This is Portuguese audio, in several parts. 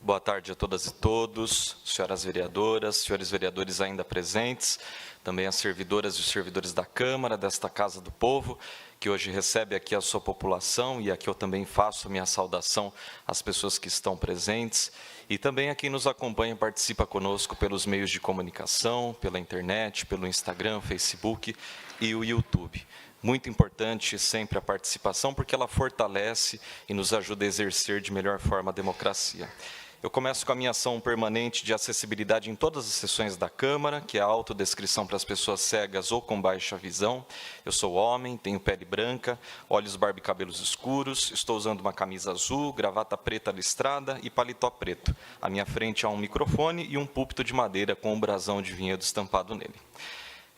Boa tarde a todas e todos, senhoras vereadoras, senhores vereadores ainda presentes, também as servidoras e os servidores da Câmara, desta Casa do Povo, que hoje recebe aqui a sua população, e aqui eu também faço a minha saudação às pessoas que estão presentes, e também a quem nos acompanha e participa conosco pelos meios de comunicação, pela internet, pelo Instagram, Facebook e o YouTube. Muito importante sempre a participação, porque ela fortalece e nos ajuda a exercer de melhor forma a democracia. Eu começo com a minha ação permanente de acessibilidade em todas as sessões da Câmara, que é a autodescrição para as pessoas cegas ou com baixa visão. Eu sou homem, tenho pele branca, olhos, barba e cabelos escuros, estou usando uma camisa azul, gravata preta listrada e paletó preto. À minha frente há um microfone e um púlpito de madeira com um brasão de vinhedo estampado nele.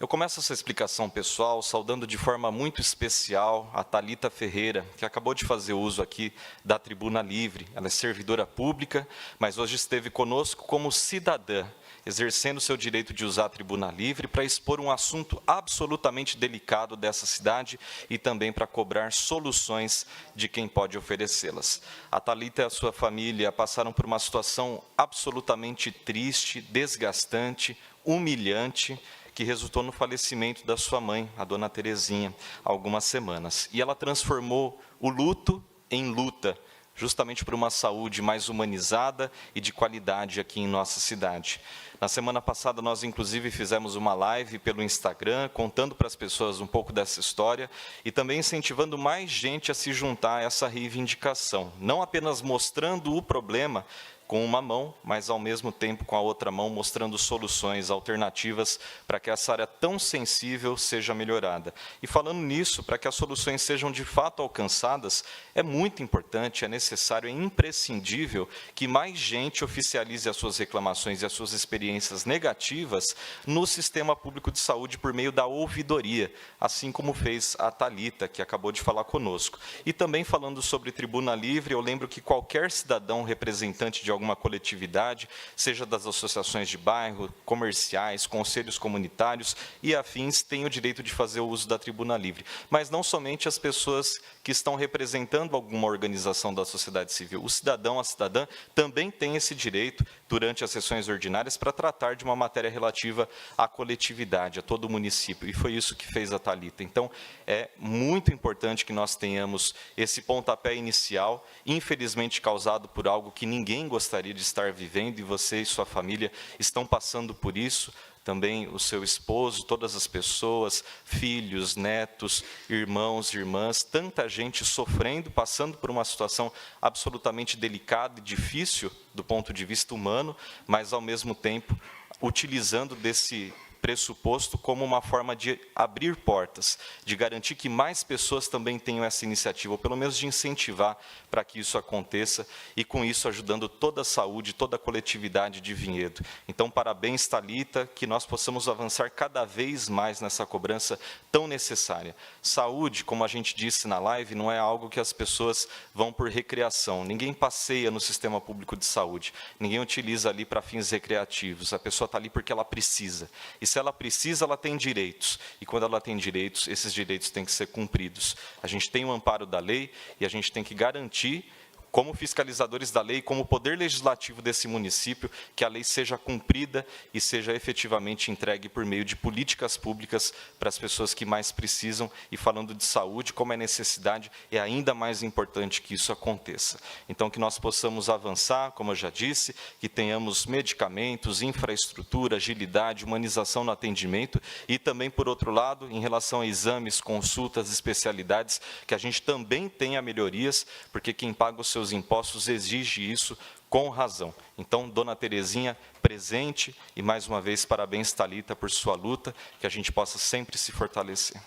Eu começo essa explicação pessoal saudando de forma muito especial a Thalita Ferreira, que acabou de fazer uso aqui da Tribuna Livre. Ela é servidora pública, mas hoje esteve conosco como cidadã, exercendo seu direito de usar a Tribuna Livre para expor um assunto absolutamente delicado dessa cidade e também para cobrar soluções de quem pode oferecê-las. A Thalita e a sua família passaram por uma situação absolutamente triste, desgastante, humilhante, que resultou no falecimento da sua mãe, a dona Terezinha, há algumas semanas. E ela transformou o luto em luta, justamente por uma saúde mais humanizada e de qualidade aqui em nossa cidade. Na semana passada, nós, inclusive, fizemos uma live pelo Instagram, contando para as pessoas um pouco dessa história e também incentivando mais gente a se juntar a essa reivindicação, não apenas mostrando o problema com uma mão, mas ao mesmo tempo com a outra mão mostrando soluções alternativas para que essa área tão sensível seja melhorada. E falando nisso, para que as soluções sejam de fato alcançadas, é muito importante, é necessário, é imprescindível que mais gente oficialize as suas reclamações e as suas experiências negativas no sistema público de saúde por meio da ouvidoria, assim como fez a Thalita, que acabou de falar conosco. E também falando sobre Tribuna Livre, eu lembro que qualquer cidadão representante de alguma coletividade, seja das associações de bairro, comerciais, conselhos comunitários e afins, tem o direito de fazer o uso da Tribuna Livre. Mas não somente as pessoas que estão representando alguma organização da sociedade civil. O cidadão, a cidadã, também tem esse direito, durante as sessões ordinárias, para tratar de uma matéria relativa à coletividade, a todo o município. E foi isso que fez a Thalita. Então, é muito importante que nós tenhamos esse pontapé inicial, infelizmente causado por algo que ninguém gostaria de estar vivendo, e você e sua família estão passando por isso, também o seu esposo, todas as pessoas, filhos, netos, irmãos, irmãs, tanta gente sofrendo, passando por uma situação absolutamente delicada e difícil do ponto de vista humano, mas, ao mesmo tempo, utilizando desse pressuposto como uma forma de abrir portas, de garantir que mais pessoas também tenham essa iniciativa, ou pelo menos de incentivar para que isso aconteça, e com isso ajudando toda a saúde, toda a coletividade de Vinhedo. Então, parabéns, Thalita, que nós possamos avançar cada vez mais nessa cobrança tão necessária. Saúde, como a gente disse na live, não é algo que as pessoas vão por recreação. Ninguém passeia no sistema público de saúde, ninguém utiliza ali para fins recreativos, a pessoa está ali porque ela precisa. E se ela precisa, ela tem direitos. E quando ela tem direitos, esses direitos têm que ser cumpridos. A gente tem o amparo da lei e a gente tem que garantir, como fiscalizadores da lei, como poder legislativo desse município, que a lei seja cumprida e seja efetivamente entregue por meio de políticas públicas para as pessoas que mais precisam. E falando de saúde, como é necessidade, é ainda mais importante que isso aconteça. Então, que nós possamos avançar, como eu já disse, que tenhamos medicamentos, infraestrutura, agilidade, humanização no atendimento e também, por outro lado, em relação a exames, consultas, especialidades, que a gente também tenha melhorias, porque quem paga os seus impostos exige isso com razão. Então, dona Terezinha, presente, e mais uma vez, parabéns, Thalita, por sua luta, que a gente possa sempre se fortalecer.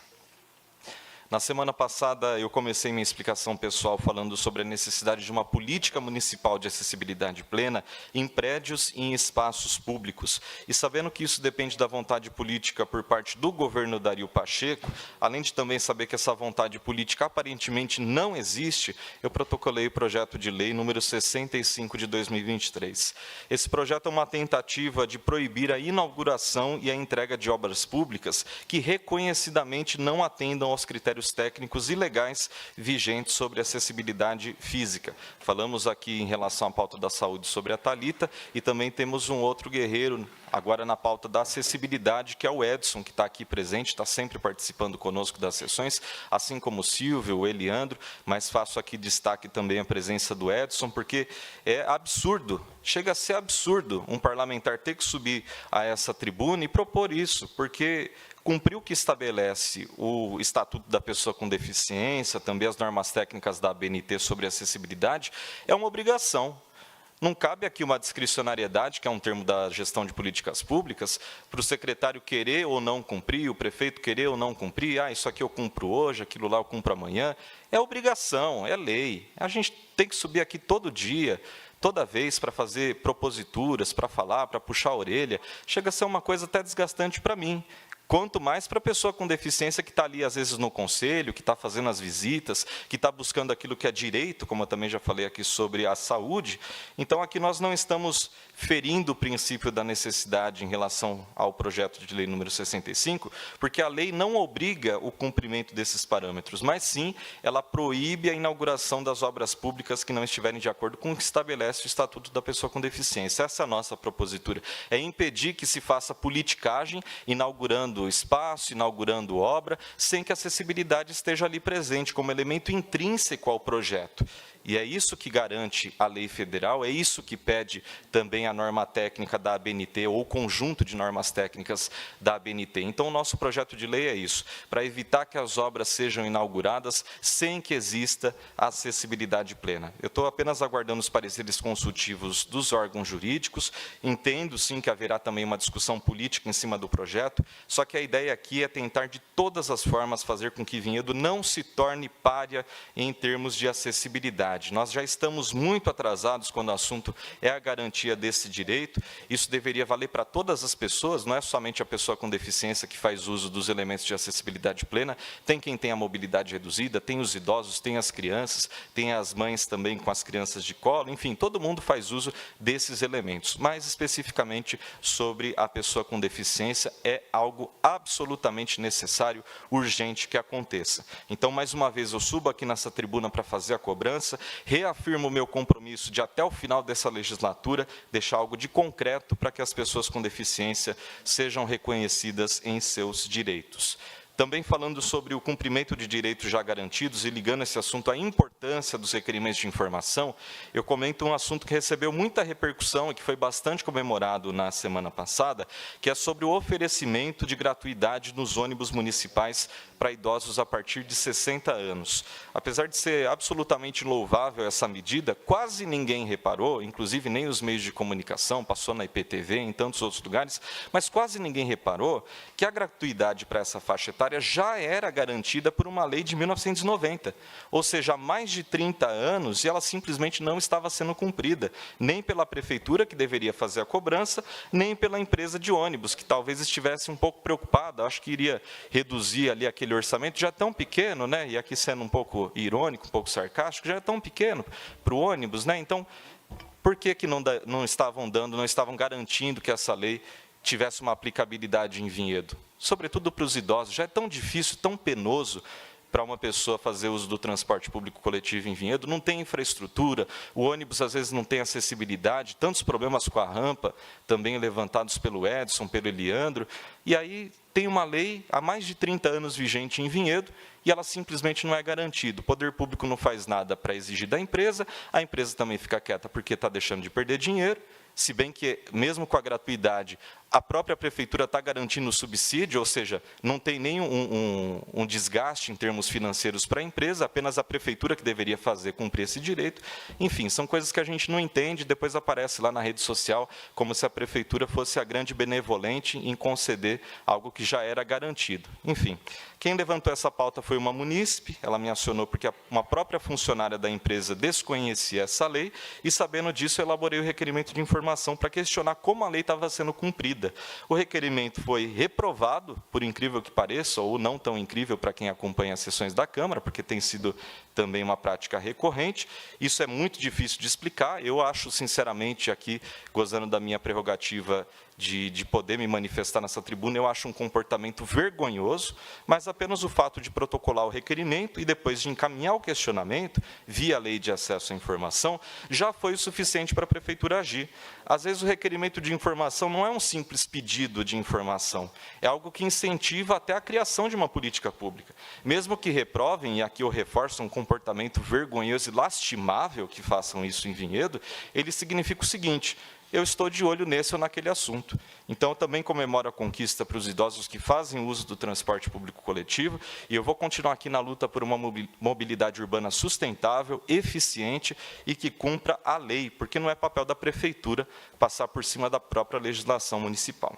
Na semana passada, eu comecei minha explicação pessoal falando sobre a necessidade de uma política municipal de acessibilidade plena em prédios e em espaços públicos. E sabendo que isso depende da vontade política por parte do governo Dario Pacheco, além de também saber que essa vontade política aparentemente não existe, eu protocolei o projeto de lei número 65 de 2023. Esse projeto é uma tentativa de proibir a inauguração e a entrega de obras públicas que reconhecidamente não atendam aos critérios critérios técnicos e legais vigentes sobre acessibilidade física. Falamos aqui em relação à pauta da saúde sobre a Thalita, e também temos um outro guerreiro agora na pauta da acessibilidade, que é o Edson, que está aqui presente, está sempre participando conosco das sessões, assim como o Silvio, o Eliandro, mas faço aqui destaque também a presença do Edson, porque é absurdo, chega a ser absurdo um parlamentar ter que subir a essa tribuna e propor isso, porque cumprir o que estabelece o Estatuto da Pessoa com Deficiência, também as normas técnicas da ABNT sobre acessibilidade, é uma obrigação. Não cabe aqui uma discricionariedade, que é um termo da gestão de políticas públicas, para o secretário querer ou não cumprir, o prefeito querer ou não cumprir, isso aqui eu cumpro hoje, aquilo lá eu cumpro amanhã. É obrigação, é lei. A gente tem que subir aqui todo dia, toda vez, para fazer proposituras, para falar, para puxar a orelha. Chega a ser uma coisa até desgastante para mim. Quanto mais para a pessoa com deficiência que está ali, às vezes, no conselho, que está fazendo as visitas, que está buscando aquilo que é direito, como eu também já falei aqui sobre a saúde. Então, aqui nós não estamos ferindo o princípio da necessidade em relação ao projeto de lei número 65, porque a lei não obriga o cumprimento desses parâmetros, mas sim, ela proíbe a inauguração das obras públicas que não estiverem de acordo com o que estabelece o Estatuto da Pessoa com Deficiência. Essa é a nossa propositura, é impedir que se faça politicagem, inaugurando espaço, inaugurando obra, sem que a acessibilidade esteja ali presente como elemento intrínseco ao projeto. E é isso que garante a lei federal, é isso que pede também a norma técnica da ABNT, ou o conjunto de normas técnicas da ABNT. Então, o nosso projeto de lei é isso, para evitar que as obras sejam inauguradas sem que exista acessibilidade plena. Eu estou apenas aguardando os pareceres consultivos dos órgãos jurídicos, entendo, sim, que haverá também uma discussão política em cima do projeto, só que a ideia aqui é tentar, de todas as formas, fazer com que Vinhedo não se torne pária em termos de acessibilidade. Nós já estamos muito atrasados quando o assunto é a garantia desse direito. Isso deveria valer para todas as pessoas, não é somente a pessoa com deficiência que faz uso dos elementos de acessibilidade plena. Tem quem tem a mobilidade reduzida, tem os idosos, tem as crianças, tem as mães também com as crianças de colo, enfim, todo mundo faz uso desses elementos. Mais especificamente sobre a pessoa com deficiência, é algo absolutamente necessário, urgente que aconteça. Então, mais uma vez, eu subo aqui nessa tribuna para fazer a cobrança, reafirmo o meu compromisso de, até o final dessa legislatura, deixar algo de concreto para que as pessoas com deficiência sejam reconhecidas em seus direitos. Também falando sobre o cumprimento de direitos já garantidos e ligando esse assunto à importância dos requerimentos de informação, eu comento um assunto que recebeu muita repercussão e que foi bastante comemorado na semana passada, que é sobre o oferecimento de gratuidade nos ônibus municipais para idosos a partir de 60 anos. Apesar de ser absolutamente louvável essa medida, quase ninguém reparou, inclusive nem os meios de comunicação, passou na IPTV, em tantos outros lugares, mas quase ninguém reparou que a gratuidade para essa faixa etária já era garantida por uma lei de 1990, ou seja, há mais de 30 anos, e ela simplesmente não estava sendo cumprida, nem pela prefeitura, que deveria fazer a cobrança, nem pela empresa de ônibus, que talvez estivesse um pouco preocupada, acho que iria reduzir ali aquele orçamento já tão pequeno, né? E aqui sendo um pouco irônico, um pouco sarcástico, já é tão pequeno para o ônibus, né? Então, por que não estavam garantindo que essa lei tivesse uma aplicabilidade em Vinhedo? Sobretudo para os idosos, já é tão difícil, tão penoso para uma pessoa fazer uso do transporte público coletivo em Vinhedo, não tem infraestrutura, o ônibus às vezes não tem acessibilidade, tantos problemas com a rampa, também levantados pelo Edson, pelo Eliandro, e aí tem uma lei há mais de 30 anos vigente em Vinhedo, e ela simplesmente não é garantida. O poder público não faz nada para exigir da empresa, a empresa também fica quieta porque está deixando de perder dinheiro, se bem que, mesmo com a gratuidade, a própria prefeitura está garantindo o subsídio, ou seja, não tem nem um desgaste em termos financeiros para a empresa, apenas a prefeitura que deveria cumprir esse direito. Enfim, são coisas que a gente não entende, depois aparece lá na rede social como se a prefeitura fosse a grande benevolente em conceder algo que já era garantido. Enfim, quem levantou essa pauta foi uma munícipe, ela me acionou porque uma própria funcionária da empresa desconhecia essa lei, e sabendo disso, eu elaborei o requerimento de informação para questionar como a lei estava sendo cumprida. O requerimento foi reprovado, por incrível que pareça, ou não tão incrível para quem acompanha as sessões da Câmara, porque tem sido também uma prática recorrente. Isso é muito difícil de explicar. Eu acho, sinceramente, aqui, gozando da minha prerrogativa de poder me manifestar nessa tribuna, eu acho um comportamento vergonhoso, mas apenas o fato de protocolar o requerimento e depois de encaminhar o questionamento, via lei de acesso à informação, já foi o suficiente para a prefeitura agir. Às vezes, o requerimento de informação não é um simples pedido de informação, é algo que incentiva até a criação de uma política pública. Mesmo que reprovem, e aqui eu reforço um comportamento vergonhoso e lastimável que façam isso em Vinhedo, ele significa o seguinte: eu estou de olho nesse ou naquele assunto. Então, eu também comemoro a conquista para os idosos que fazem uso do transporte público coletivo, e eu vou continuar aqui na luta por uma mobilidade urbana sustentável, eficiente e que cumpra a lei, porque não é papel da prefeitura passar por cima da própria legislação municipal.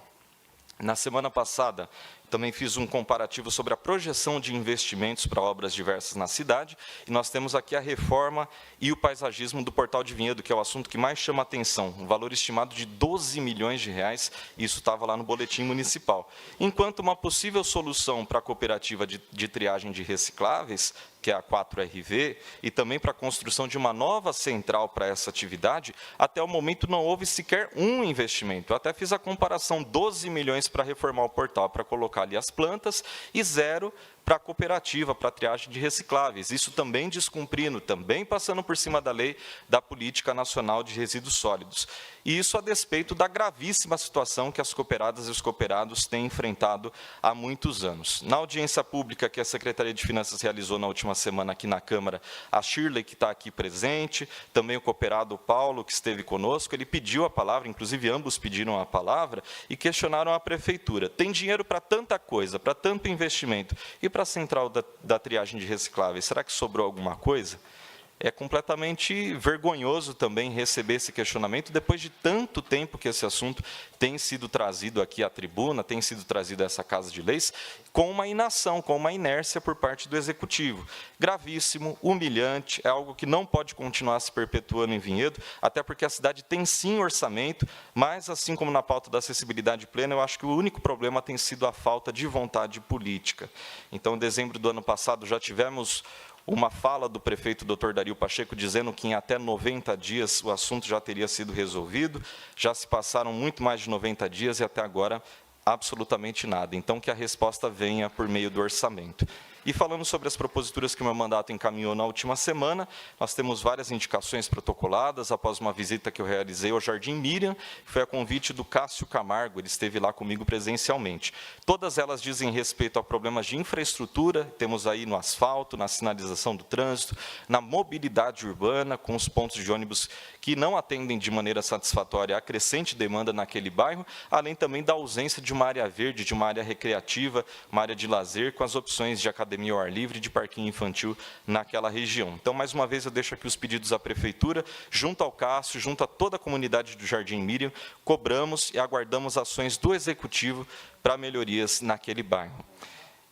Na semana passada, também fiz um comparativo sobre a projeção de investimentos para obras diversas na cidade, e nós temos aqui a reforma e o paisagismo do Portal de Vinhedo, que é o assunto que mais chama a atenção, um valor estimado de 12 milhões de reais, e isso estava lá no boletim municipal. Enquanto uma possível solução para a cooperativa de triagem de recicláveis, que é a 4RV, e também para a construção de uma nova central para essa atividade, até o momento não houve sequer um investimento. Eu até fiz a comparação, 12 milhões para reformar o portal, para colocar ali as plantas, e 0 para a cooperativa, para a triagem de recicláveis. Isso também descumprindo, também passando por cima da lei da Política Nacional de Resíduos Sólidos. E isso a despeito da gravíssima situação que as cooperadas e os cooperados têm enfrentado há muitos anos. Na audiência pública que a Secretaria de Finanças realizou na última semana aqui na Câmara, a Shirley, que está aqui presente, também o cooperado Paulo, que esteve conosco, ele pediu a palavra, inclusive ambos pediram a palavra, e questionaram a Prefeitura. Tem dinheiro para tanta coisa, para tanto investimento, e para a central da triagem de recicláveis, será que sobrou alguma coisa? É completamente vergonhoso também receber esse questionamento, depois de tanto tempo que esse assunto tem sido trazido aqui à tribuna, tem sido trazido a essa Casa de Leis, com uma inação, com uma inércia por parte do Executivo. Gravíssimo, humilhante, é algo que não pode continuar se perpetuando em Vinhedo, até porque a cidade tem sim orçamento, mas, assim como na pauta da acessibilidade plena, eu acho que o único problema tem sido a falta de vontade política. Então, em dezembro do ano passado, já tivemos uma fala do prefeito Dr. Dario Pacheco dizendo que em até 90 dias o assunto já teria sido resolvido, já se passaram muito mais de 90 dias e até agora absolutamente nada. Então, que a resposta venha por meio do orçamento. E falando sobre as proposituras que o meu mandato encaminhou na última semana, nós temos várias indicações protocoladas após uma visita que eu realizei ao Jardim Miriam, que foi a convite do Cássio Camargo, ele esteve lá comigo presencialmente. Todas elas dizem respeito a problemas de infraestrutura, temos aí no asfalto, na sinalização do trânsito, na mobilidade urbana, com os pontos de ônibus que não atendem de maneira satisfatória a crescente demanda naquele bairro, além também da ausência de uma área verde, de uma área recreativa, uma área de lazer, com as opções de academia ao ar livre, de parquinho infantil naquela região. Então, mais uma vez, eu deixo aqui os pedidos à Prefeitura, junto ao Cássio, junto a toda a comunidade do Jardim Miriam, cobramos e aguardamos ações do Executivo para melhorias naquele bairro.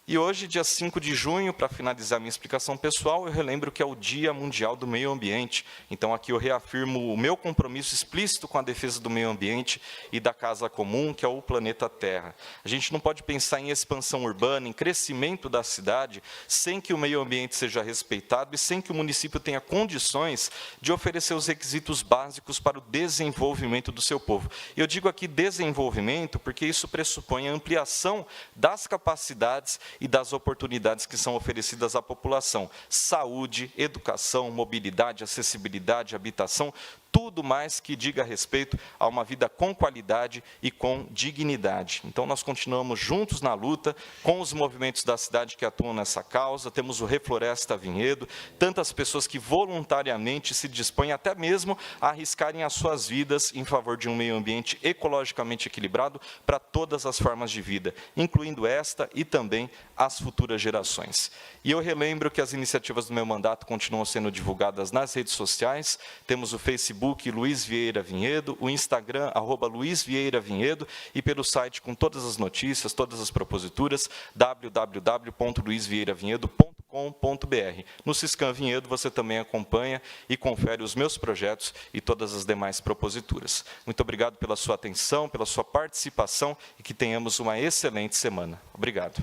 E hoje, dia 5 de junho, para finalizar minha explicação pessoal, eu relembro que é o Dia Mundial do Meio Ambiente. Então, aqui eu reafirmo o meu compromisso explícito com a defesa do meio ambiente e da casa comum, que é o planeta Terra. A gente não pode pensar em expansão urbana, em crescimento da cidade, sem que o meio ambiente seja respeitado e sem que o município tenha condições de oferecer os requisitos básicos para o desenvolvimento do seu povo. Eu digo aqui desenvolvimento porque isso pressupõe a ampliação das capacidades e das oportunidades que são oferecidas à população. Saúde, educação, mobilidade, acessibilidade, habitação, tudo mais que diga respeito a uma vida com qualidade e com dignidade. Então, nós continuamos juntos na luta, com os movimentos da cidade que atuam nessa causa, temos o Refloresta Vinhedo, tantas pessoas que voluntariamente se dispõem até mesmo a arriscarem as suas vidas em favor de um meio ambiente ecologicamente equilibrado para todas as formas de vida, incluindo esta e também as futuras gerações. E eu relembro que as iniciativas do meu mandato continuam sendo divulgadas nas redes sociais, temos o Facebook, Luiz Vieira Vinhedo, o Instagram, @Luiz Vieira Vinhedo, e pelo site com todas as notícias, todas as proposituras, www.luizvieiravinhedo.com.br. No Siscam Vinhedo você também acompanha e confere os meus projetos e todas as demais proposituras. Muito obrigado pela sua atenção, pela sua participação e que tenhamos uma excelente semana. Obrigado.